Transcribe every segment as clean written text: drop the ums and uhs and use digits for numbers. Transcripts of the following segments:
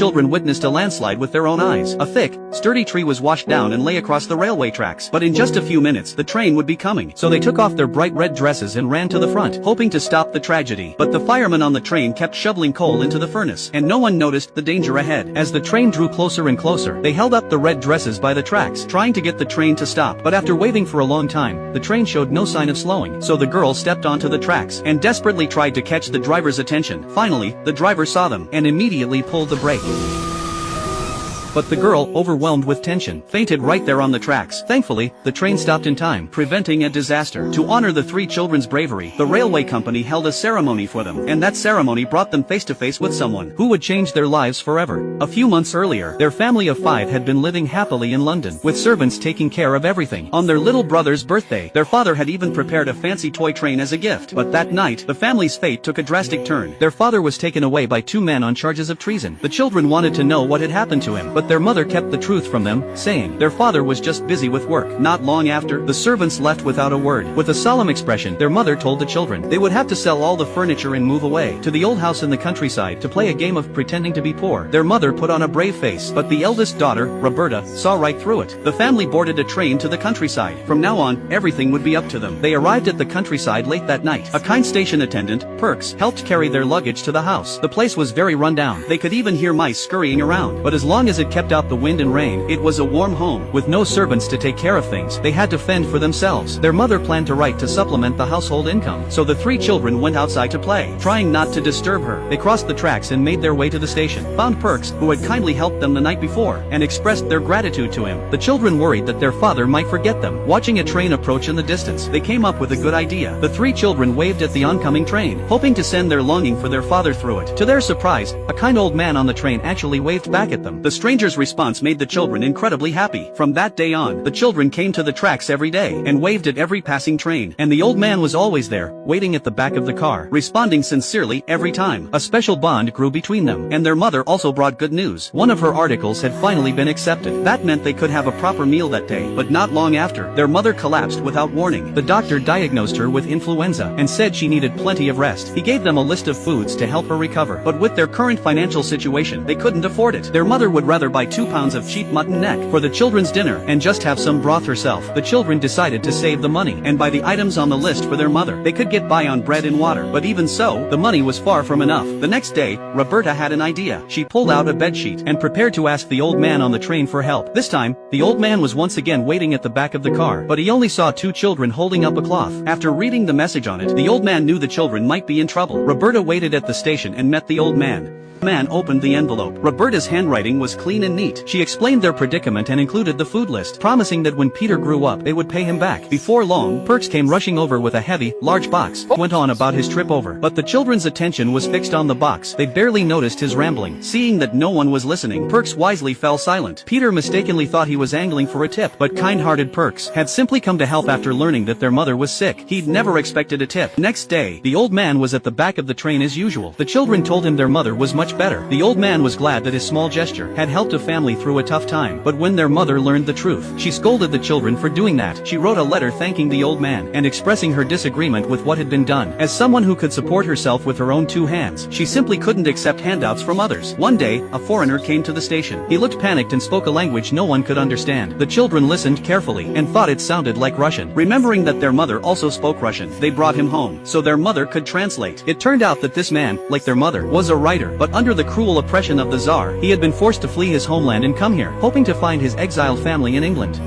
children witnessed a landslide with their own eyes. A thick, sturdy tree was washed down and lay across the railway tracks. But in just a few minutes, the train would be coming. So they took off their bright red dresses and ran to the front, hoping to stop the tragedy. But the firemen on the train kept shoveling coal into the furnace, and no one noticed the danger ahead. As the train drew closer and closer, they held up the red dresses by the tracks, trying to get the train to stop. But after waiting for a long time, the train showed no sign of slowing. So the girls stepped onto the tracks and desperately tried to catch the driver's attention. Finally, the driver saw them and immediately pulled the brake. But the girl, overwhelmed with tension, fainted right there on the tracks. Thankfully, the train stopped in time, preventing a disaster. To honor the three children's bravery, the railway company held a ceremony for them, and that ceremony brought them face to face with someone who would change their lives forever. A few months earlier, their family of 5 had been living happily in London, with servants taking care of everything. On their little brother's birthday, their father had even prepared a fancy toy train as a gift. But that night, the family's fate took a drastic turn. Their father was taken away by 2 men on charges of treason. The children wanted to know what had happened to him, but their mother kept the truth from them, saying their father was just busy with work. Not long after, the servants left without a word. With a solemn expression, their mother told the children they would have to sell all the furniture and move away to the old house in the countryside to play a game of pretending to be poor. Their mother put on a brave face, but the eldest daughter, Roberta, saw right through it. The family boarded a train to the countryside. From now on, everything would be up to them. They arrived at the countryside late that night. A kind station attendant, Perks, helped carry their luggage to the house. The place was very run down. They could even hear mice scurrying around, but as long as it kept out the wind and rain, it was a warm home. With no servants to take care of things, they had to fend for themselves. Their mother planned to write to supplement the household income, so the 3 children went outside to play, trying not to disturb her. They crossed the tracks and made their way to the station, found Perks, who had kindly helped them the night before, and expressed their gratitude to him. The children worried that their father might forget them. Watching a train approach in the distance, they came up with a good idea. The 3 children waved at the oncoming train, hoping to send their longing for their father through it. To their surprise, a kind old man on the train actually waved back at them. The stranger's response made the children incredibly happy. From that day on, the children came to the tracks every day and waved at every passing train, and the old man was always there, waiting at the back of the car, responding sincerely every time. A special bond grew between them, and their mother also brought good news. One of her articles had finally been accepted. That meant they could have a proper meal that day. But not long after, their mother collapsed without warning. The doctor diagnosed her with influenza and said she needed plenty of rest. He gave them a list of foods to help her recover, but with their current financial situation, they couldn't afford it. Their mother would rather buy 2 pounds of cheap mutton neck for the children's dinner and just have some broth herself. The children decided to save the money and buy the items on the list for their mother. They could get by on bread and water, but even so, the money was far from enough. The next day, Roberta had an idea. She pulled out a bedsheet and prepared to ask the old man on the train for help. This time, the old man was once again waiting at the back of the car, but he only saw 2 children holding up a cloth. After reading the message on it, the old man knew the children might be in trouble. Roberta waited at the station and met the old man. The man opened the envelope. Roberta's handwriting was clean and neat. She explained their predicament and included the food list, promising that when Peter grew up, they would pay him back. Before long, Perks came rushing over with a heavy, large box. Went on about his trip over, but the children's attention was fixed on the box. They barely noticed his rambling. Seeing that no one was listening, Perks wisely fell silent. Peter mistakenly thought he was angling for a tip, but kind-hearted Perks had simply come to help after learning that their mother was sick. He'd never expected a tip. Next day, the old man was at the back of the train as usual. The children told him their mother was much better. The old man was glad that his small gesture had helped a family through a tough time. But when their mother learned the truth, she scolded the children for doing that. She wrote a letter thanking the old man and expressing her disagreement with what had been done. As someone who could support herself with her own 2 hands, she simply couldn't accept handouts from others. One day, a foreigner came to the station. He looked panicked and spoke a language no one could understand. The children listened carefully and thought it sounded like Russian. Remembering that their mother also spoke Russian, they brought him home so their mother could translate. It turned out that this man, like their mother, was a writer, but under the cruel oppression of the Tsar, he had been forced to flee his homeland and come here, hoping to find his exiled family in England.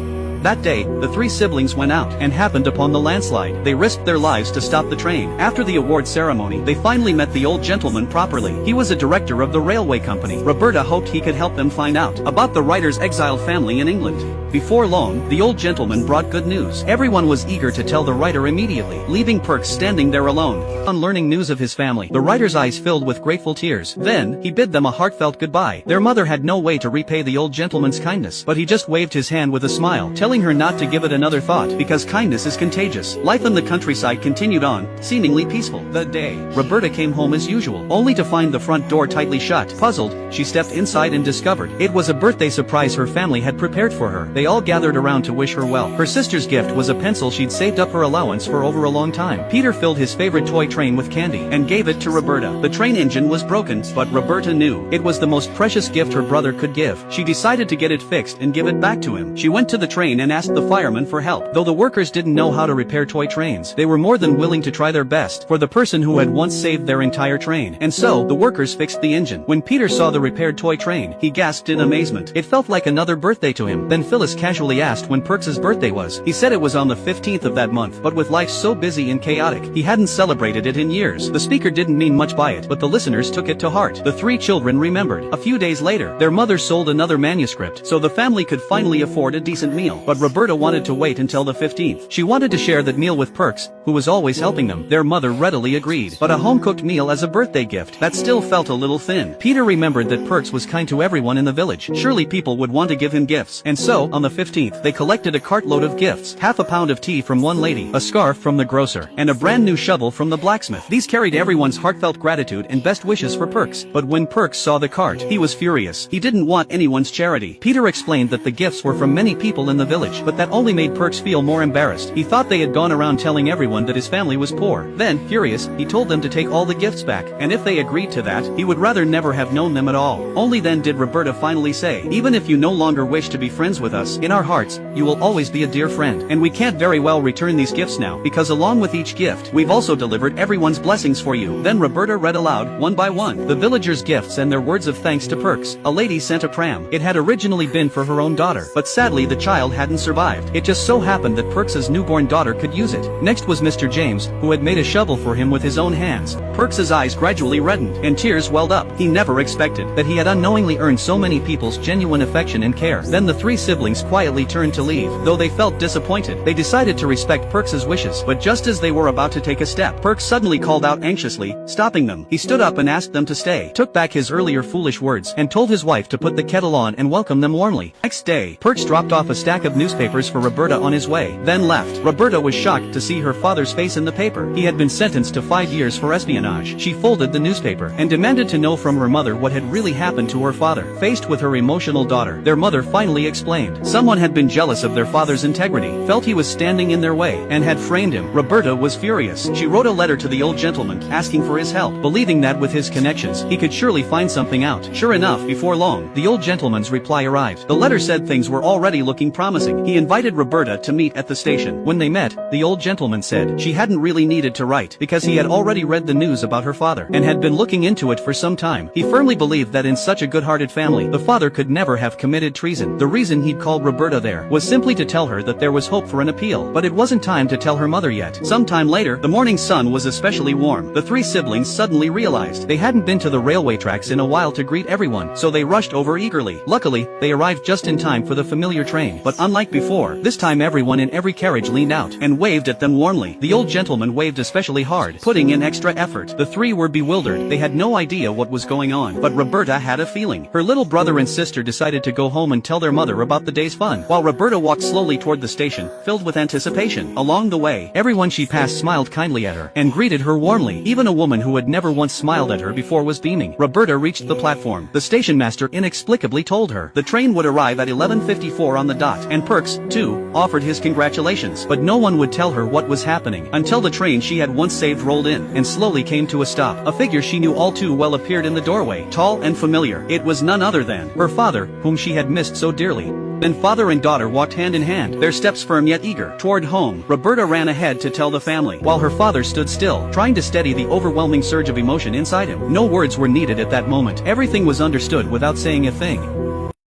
That day, the 3 siblings went out and happened upon the landslide. They risked their lives to stop the train. After the award ceremony, they finally met the old gentleman properly. He was a director of the railway company. Roberta hoped he could help them find out about the writer's exiled family in England. Before long, the old gentleman brought good news. Everyone was eager to tell the writer immediately, leaving Perks standing there alone. On learning news of his family, the writer's eyes filled with grateful tears. Then, he bid them a heartfelt goodbye. Their mother had no way to repay the old gentleman's kindness, but he just waved his hand with a smile, telling telling her not to give it another thought because kindness is contagious. Life in the countryside continued on, seemingly peaceful. That day, Roberta came home as usual, only to find the front door tightly shut. Puzzled, she stepped inside and discovered it was a birthday surprise her family had prepared for her. They all gathered around to wish her well. Her sister's gift was a pencil she'd saved up her allowance for over a long time. Peter filled his favorite toy train with candy and gave it to Roberta. The train engine was broken, but Roberta knew it was the most precious gift her brother could give. She decided to get it fixed and give it back to him. She went to the train and asked the fireman for help. Though the workers didn't know how to repair toy trains, they were more than willing to try their best for the person who had once saved their entire train. And so, the workers fixed the engine. When Peter saw the repaired toy train, he gasped in amazement. It felt like another birthday to him. Then Phyllis casually asked when Perks's birthday was. He said it was on the 15th of that month, but with life so busy and chaotic, he hadn't celebrated it in years. The speaker didn't mean much by it, but the listeners took it to heart. The three children remembered. A few days later, their mother sold another manuscript, so the family could finally afford a decent meal. But Roberta wanted to wait until the 15th. She wanted to share that meal with Perks, who was always helping them. Their mother readily agreed. But a home-cooked meal as a birthday gift, that still felt a little thin. Peter remembered that Perks was kind to everyone in the village. Surely people would want to give him gifts. And so, on the 15th, they collected a cartload of gifts. Half a pound of tea from one lady, a scarf from the grocer, and a brand new shovel from the blacksmith. These carried everyone's heartfelt gratitude and best wishes for Perks. But when Perks saw the cart, he was furious. He didn't want anyone's charity. Peter explained that the gifts were from many people in the village, but that only made Perks feel more embarrassed. He thought they had gone around telling everyone that his family was poor. Then, furious, he told them to take all the gifts back, and if they agreed to that, he would rather never have known them at all. Only then did Roberta finally say, "Even if you no longer wish to be friends with us, in our hearts, you will always be a dear friend. And we can't very well return these gifts now, because along with each gift, we've also delivered everyone's blessings for you." Then Roberta read aloud, one by one, the villagers' gifts and their words of thanks to Perks. A lady sent a pram. It had originally been for her own daughter, but sadly the child hadn't survived. It just so happened that Perks's newborn daughter could use it. Next was Mr. James, who had made a shovel for him with his own hands. Perks's eyes gradually reddened, and tears welled up. He never expected that he had unknowingly earned so many people's genuine affection and care. Then the three siblings quietly turned to leave. Though they felt disappointed, they decided to respect Perks's wishes. But just as they were about to take a step, Perks suddenly called out anxiously, stopping them. He stood up and asked them to stay, took back his earlier foolish words, and told his wife to put the kettle on and welcome them warmly. Next day, Perks dropped off a stack of newspapers for Roberta on his way, then left. Roberta was shocked to see her father's face in the paper. He had been sentenced to 5 years for espionage. She folded the newspaper and demanded to know from her mother what had really happened to her father. Faced with her emotional daughter, their mother finally explained. Someone had been jealous of their father's integrity, felt he was standing in their way, and had framed him. Roberta was furious. She wrote a letter to the old gentleman, asking for his help, believing that with his connections, he could surely find something out. Sure enough, before long, the old gentleman's reply arrived. The letter said things were already looking promising. He invited Roberta to meet at the station. When they met, the old gentleman said she hadn't really needed to write, because he had already read the news about her father, and had been looking into it for some time. He firmly believed that in such a good-hearted family, the father could never have committed treason. The reason he'd called Roberta there was simply to tell her that there was hope for an appeal, but it wasn't time to tell her mother yet. Sometime later, the morning sun was especially warm. The three siblings suddenly realized they hadn't been to the railway tracks in a while to greet everyone, so they rushed over eagerly. Luckily, they arrived just in time for the familiar train, but unlike before, this time everyone in every carriage leaned out and waved at them warmly. The old gentleman waved especially hard, putting in extra effort. The three were bewildered. They had no idea what was going on, but Roberta had a feeling. Her little brother and sister decided to go home and tell their mother about the day's fun, while Roberta walked slowly toward the station, filled with anticipation. Along the way, everyone she passed smiled kindly at her, and greeted her warmly. Even a woman who had never once smiled at her before was beaming. Roberta reached the platform. The station master inexplicably told her the train would arrive at 11:54 on the dot, and Perks, too, offered his congratulations. But no one would tell her what was happening, until the train she had once saved rolled in, and slowly came to a stop. A figure she knew all too well appeared in the doorway, tall and familiar. It was none other than her father, whom she had missed so dearly. Then father and daughter walked hand in hand, their steps firm yet eager, toward home. Roberta ran ahead to tell the family, while her father stood still, trying to steady the overwhelming surge of emotion inside him. No words were needed at that moment. Everything was understood without saying a thing.